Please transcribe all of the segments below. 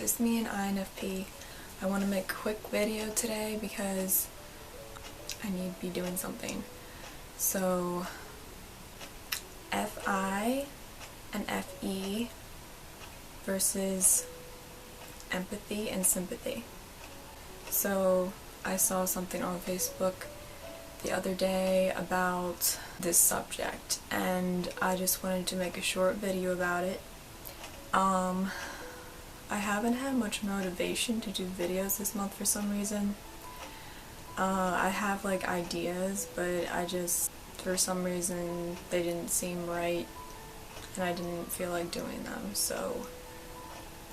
it's me and INFP. I want to make a quick video today because I need to be doing something. So, FI and FE versus empathy and sympathy. So, I saw something on Facebook the other day about this subject and I just wanted to make a short video about it. I haven't had much motivation to do videos this month for some reason. I have like ideas, but for some reason they didn't seem right and I didn't feel like doing them, so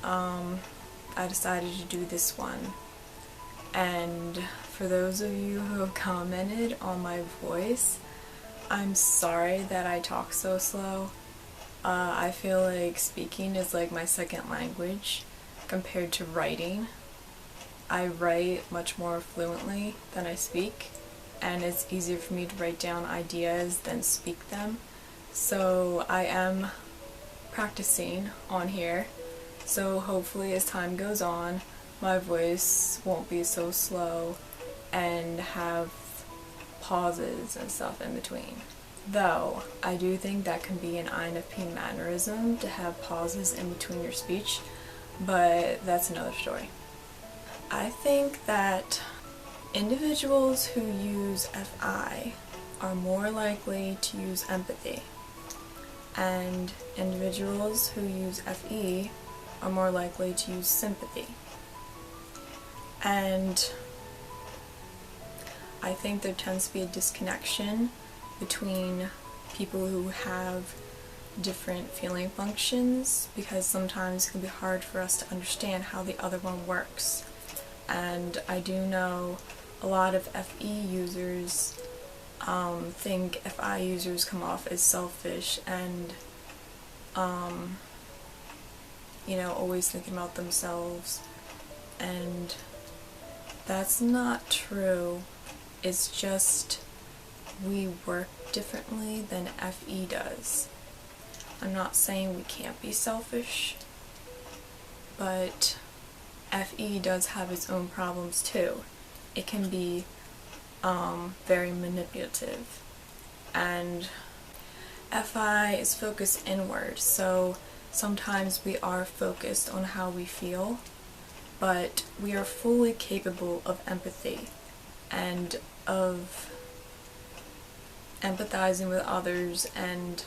I decided to do this one. And for those of you who have commented on my voice, I'm sorry that I talk so slow. I feel like speaking is like my second language compared to writing. I write much more fluently than I speak, and it's easier for me to write down ideas than speak them. So I am practicing on here, so hopefully as time goes on my voice won't be so slow and have pauses and stuff in between. Though, I do think that can be an INFP mannerism to have pauses in between your speech, but that's another story. I think that individuals who use FI are more likely to use empathy, and individuals who use FE are more likely to use sympathy. And I think there tends to be a disconnection between people who have different feeling functions, because sometimes it can be hard for us to understand how the other one works. And I do know a lot of FE users think FI users come off as selfish and always thinking about themselves, and that's not true. It's just we work differently than FE does. I'm not saying we can't be selfish, but FE does have its own problems too. It can be very manipulative, and FI is focused inward, so sometimes we are focused on how we feel, but we are fully capable of empathy and of empathizing with others and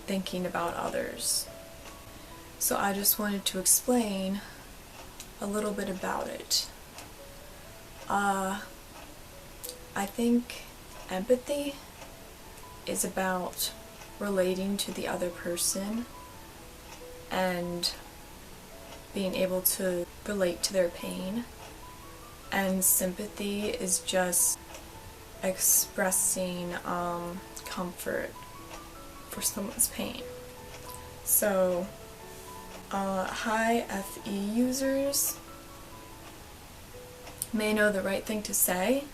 thinking about others. So I just wanted to explain a little bit about it. I think empathy is about relating to the other person and being able to relate to their pain, and sympathy is just expressing comfort for someone's pain. So high FE users may know the right thing to say,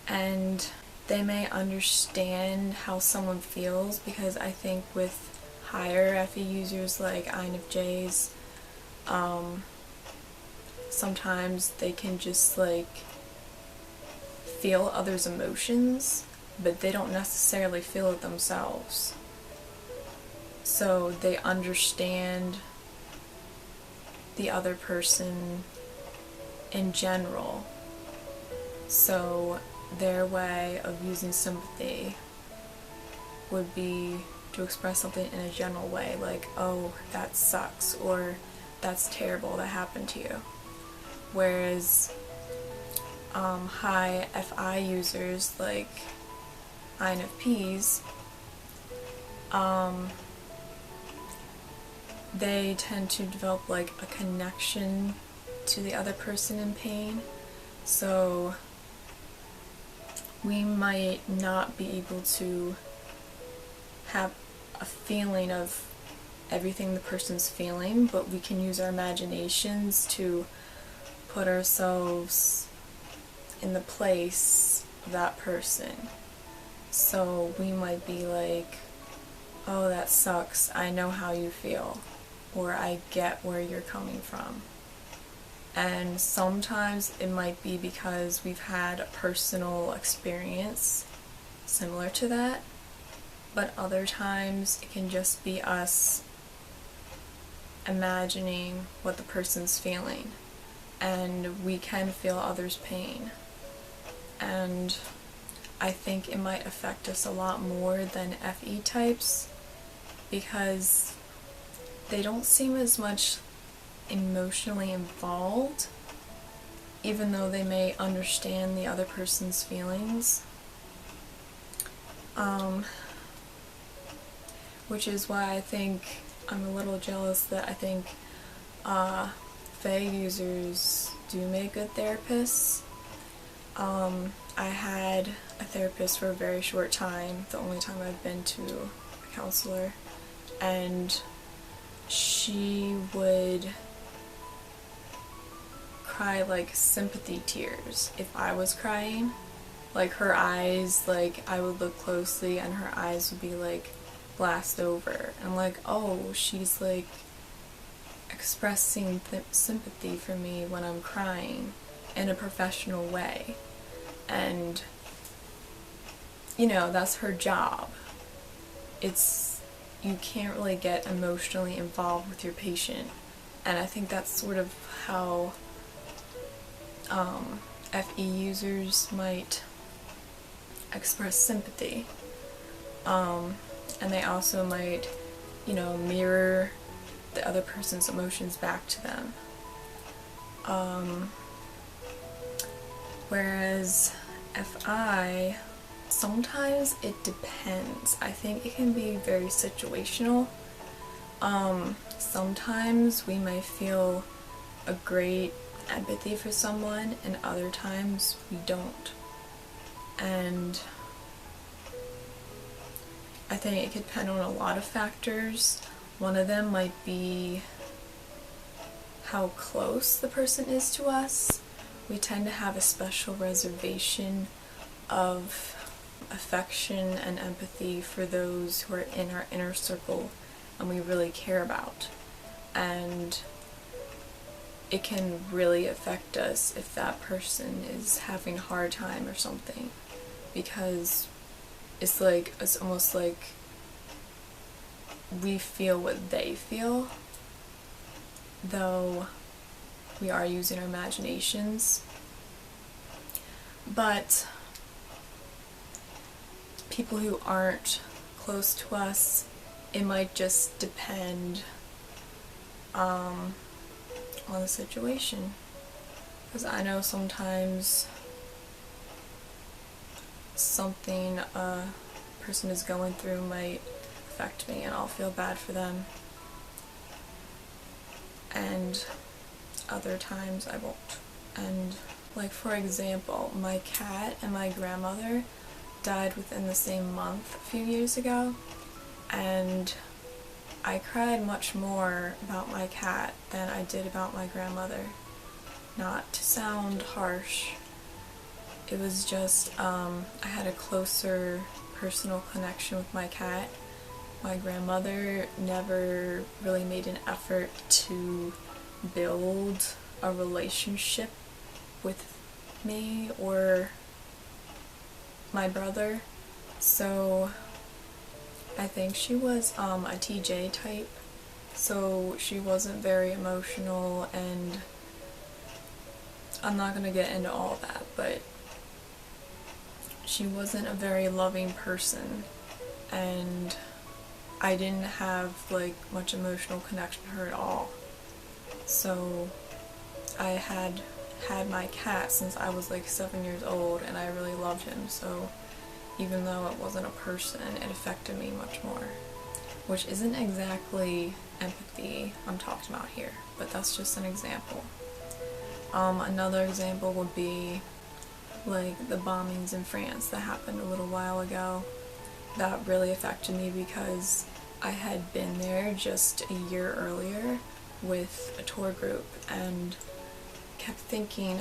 and they may understand how someone feels, because I think with higher FE users like INFJs, sometimes they can just like feel others' emotions, but they don't necessarily feel it themselves. So they understand the other person in general. So their way of using sympathy would be to express something in a general way, like, oh, that sucks, or that's terrible that happened to you. Whereas high FI users like INFPs, they tend to develop like a connection to the other person in pain, so we might not be able to have a feeling of everything the person's feeling, but we can use our imaginations to put ourselves in the place of that person. So we might be like, oh, that sucks, I know how you feel. or I get where you're coming from. And sometimes it might be because we've had a personal experience similar to that, but other times it can just be us imagining what the person's feeling, and we can feel others' pain. And I think it might affect us a lot more than FE types because they don't seem as much emotionally involved, even though they may understand the other person's feelings. Which is why I think I'm a little jealous that I think FE users do make good therapists. I had a therapist for a very short time, the only time I've been to a counselor, and she would cry like sympathy tears if I was crying. Like her eyes, like I would look closely and her eyes would be like glassed over. And I'm like, oh, she's like expressing sympathy for me when I'm crying in a professional way. And, you know, that's her job. You can't really get emotionally involved with your patient. And I think that's sort of how FE users might express sympathy. And they also might, you know, mirror the other person's emotions back to them. Whereas FI, sometimes it depends. I think it can be very situational. Sometimes we might feel a great empathy for someone, and other times we don't. And I think it could depend on a lot of factors. One of them might be how close the person is to us. We tend to have a special reservation of affection and empathy for those who are in our inner circle and we really care about. And it can really affect us if that person is having a hard time or something, because it's almost like we feel what they feel, though we are using our imaginations. But people who aren't close to us, it might just depend on the situation. Because I know sometimes something a person is going through might affect me and I'll feel bad for them, and other times I won't. And like, for example, my cat and my grandmother died within the same month a few years ago, and I cried much more about my cat than I did about my grandmother. Not to sound harsh, it was just I had a closer personal connection with my cat. My grandmother never really made an effort to build a relationship with me or my brother, so I think she was a TJ type, so she wasn't very emotional, and I'm not gonna get into all that, but she wasn't a very loving person, and I didn't have like much emotional connection to her at all. So I had my cat since I was like 7 years old, and I really loved him, so even though it wasn't a person, it affected me much more. Which isn't exactly empathy I'm talking about here, but that's just an example. Another example would be like the bombings in France that happened a little while ago. That really affected me because I had been there just a year earlier with a tour group and kept thinking,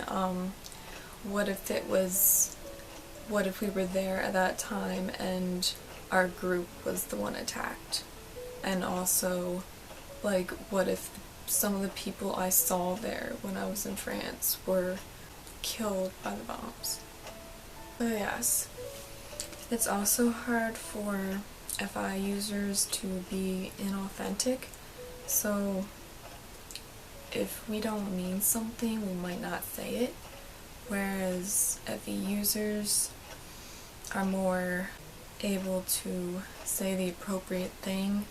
what if we were there at that time and our group was the one attacked? And also, Like, what if some of the people I saw there when I was in France were killed by the bombs? But yes, it's also hard for FI users to be inauthentic, so if we don't mean something, we might not say it, whereas FE users are more able to say the appropriate thing,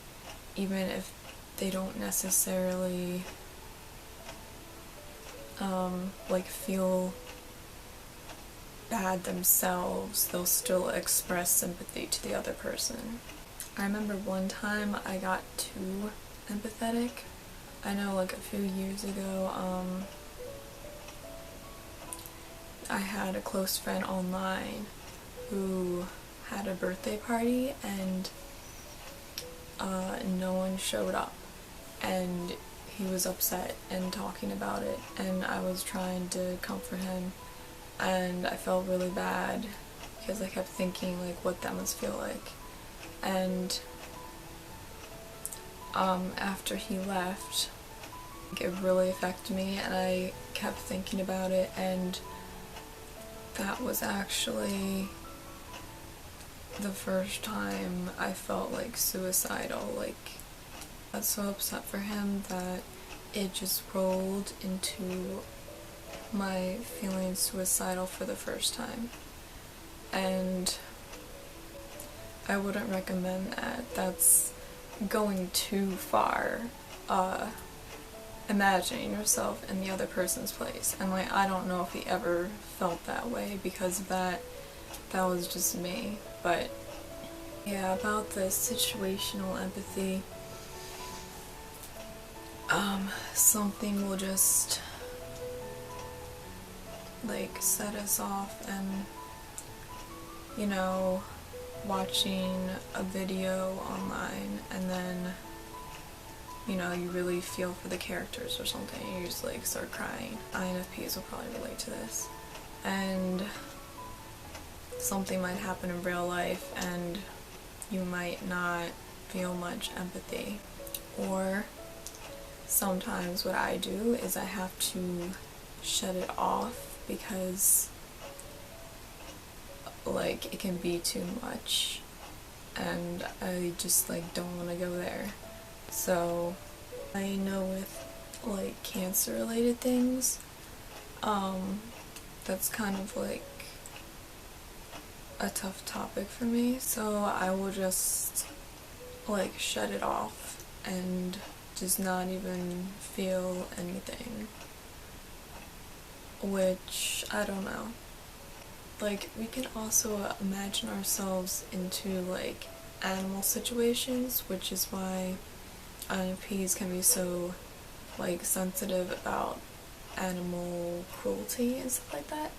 even if they don't necessarily like feel bad themselves. They'll still express sympathy to the other person. I remember one time I got too empathetic. I know, like, a few years ago, I had a close friend online who had a birthday party and no one showed up, and he was upset and talking about it, and I was trying to comfort him, and I felt really bad because I kept thinking, like, what that must feel like. And after he left, it really affected me, and I kept thinking about it, and that was actually the first time I felt like suicidal. Like, I got so upset for him that it just rolled into my feeling suicidal for the first time. And I wouldn't recommend that. That's going too far. Imagining yourself in the other person's place. And, like, I don't know if he ever felt that way because of that. That was just me. But yeah, about the situational empathy, something will just, like, set us off, and, you know, watching a video online and then, you know, you really feel for the characters or something, and you just, like, start crying. INFPs will probably relate to this. And something might happen in real life and you might not feel much empathy. Or sometimes what I do is I have to shut it off because, like, it can be too much and I just, like, don't want to go there. So I know with, like, cancer related things, that's kind of like a tough topic for me, so I will just, like, shut it off and just not even feel anything, which, I don't know. Like, we can also imagine ourselves into, like, animal situations, which is why INFPs can be so, like, sensitive about animal cruelty and stuff like that.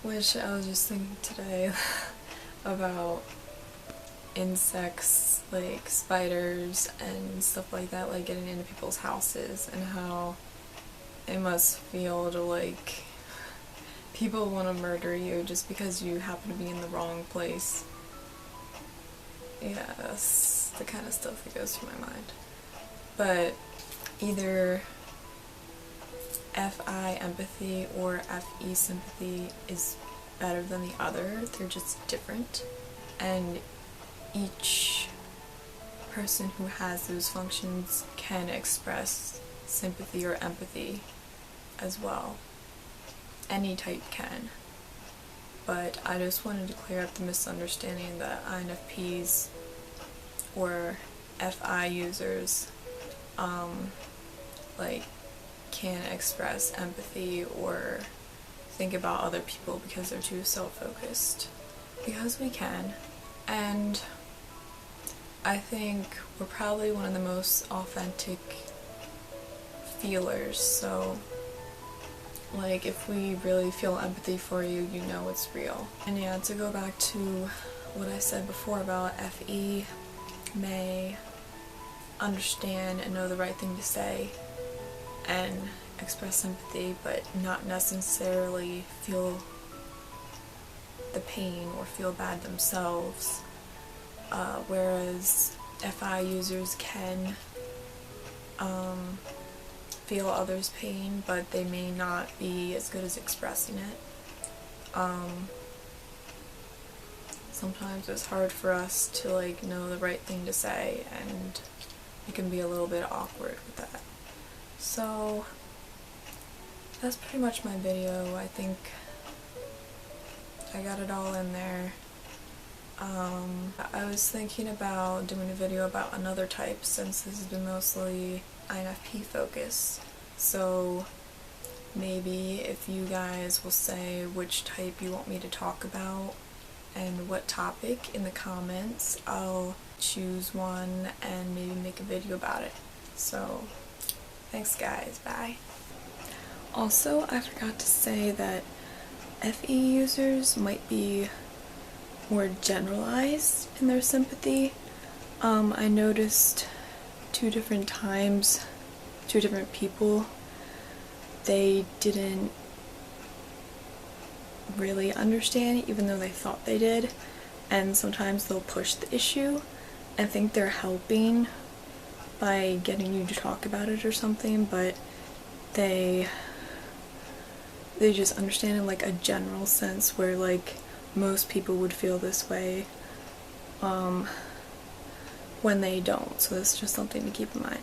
Which I was just thinking today about insects, like spiders and stuff like that, like getting into people's houses, and how it must feel to, like, people want to murder you just because you happen to be in the wrong place. Yeah, that's the kind of stuff that goes through my mind. But either FI empathy or FE sympathy is better than the other. They're just different, and each person who has those functions can express sympathy or empathy as well. Any type can. But I just wanted to clear up the misunderstanding that INFPs or FI users like, can't express empathy or think about other people because they're too self-focused. Because we can, and I think we're probably one of the most authentic feelers, so, like, if we really feel empathy for you, you know it's real. And yeah, to go back to what I said before about FE may understand and know the right thing to say and express sympathy, but not necessarily feel the pain or feel bad themselves, whereas FI users can feel others' pain, but they may not be as good as expressing it. Sometimes it's hard for us to like know the right thing to say, and it can be a little bit awkward with that. So that's pretty much my video. I think I got it all in there. I was thinking about doing a video about another type since this has been mostly INFP focused. So maybe if you guys will say which type you want me to talk about and what topic in the comments, I'll choose one and maybe make a video about it. So thanks guys, bye. Also, I forgot to say that FE users might be more generalized in their sympathy. I noticed 2 different times, 2 different people, they didn't really understand even though they thought they did, and sometimes they'll push the issue and think they're helping by getting you to talk about it or something, but they just understand in like a general sense where like most people would feel this way when they don't. So that's just something to keep in mind.